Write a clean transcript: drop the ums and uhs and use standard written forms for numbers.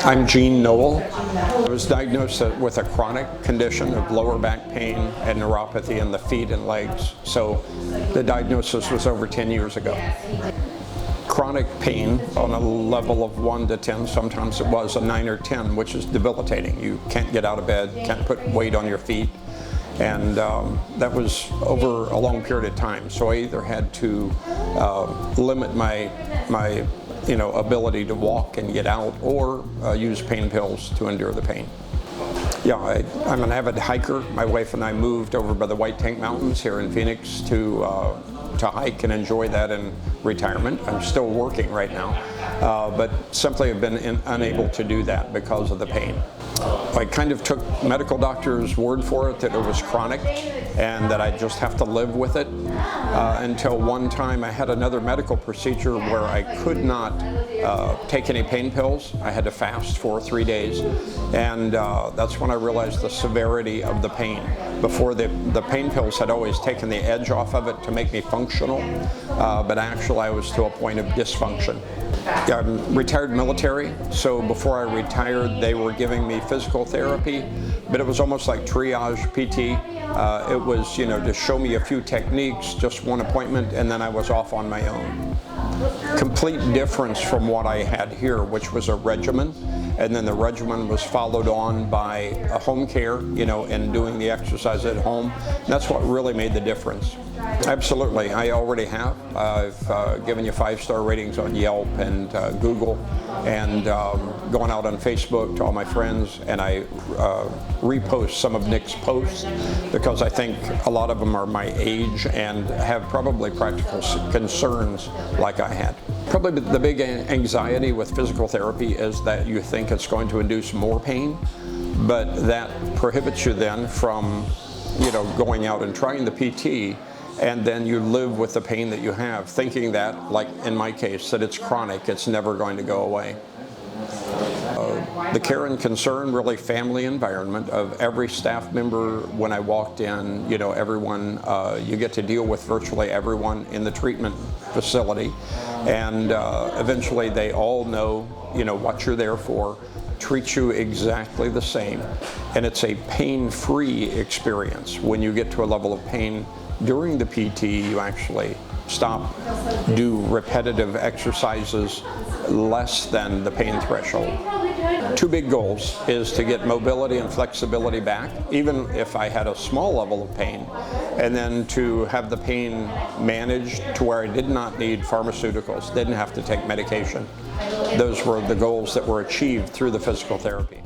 I'm Gene Noel. I was diagnosed with a chronic condition of lower back pain and neuropathy in the feet and legs. So the diagnosis was over 10 years ago. Chronic pain on a level of 1 to 10, sometimes it was a 9 or 10, which is debilitating. You can't get out of bed, can't put weight on your feet. And that was over a long period of time. So I either had to limit my ability to walk and get out, or use pain pills to endure the pain. Yeah, I'm an avid hiker. My wife and I moved over by the White Tank Mountains here in Phoenix to hike and enjoy that in retirement. I'm still working right now, but simply have been unable to do that because of the pain. I kind of took medical doctors' word for it that it was chronic and that I just have to live with it until one time I had another medical procedure where I could not take any pain pills. I had to fast for 3 days, and that's when I realized the severity of the pain. Before, the pain pills had always taken the edge off of it to make me functional, but actually I was to a point of dysfunction. I'm retired military, so before I retired they were giving me physical therapy, but it was almost like triage PT. It was, to show me a few techniques, just one appointment, and then I was off on my own. Complete difference from what I had here, which was a regimen, and then the regimen was followed on by a home care, and doing the exercise at home. And that's what really made the difference. Absolutely, I already have. I've given you 5-star ratings on Yelp and Google, and going out on Facebook to all my friends, and I repost some of Nick's posts because I think a lot of them are my age and have probably practical concerns like I had. Probably the big anxiety with physical therapy is that you think it's going to induce more pain, but that prohibits you then from going out and trying the PT, and then you live with the pain that you have, thinking that, like in my case, that it's chronic, it's never going to go away. The care and concern, really family environment of every staff member. When I walked in, everyone, you get to deal with virtually everyone in the treatment facility, and eventually they all know, what you're there for, treat you exactly the same, and it's a pain-free experience. When you get to a level of pain during the PT, you actually stop, do repetitive exercises less than the pain threshold. 2 big goals is to get mobility and flexibility back, even if I had a small level of pain, and then to have the pain managed to where I did not need pharmaceuticals, didn't have to take medication. Those were the goals that were achieved through the physical therapy.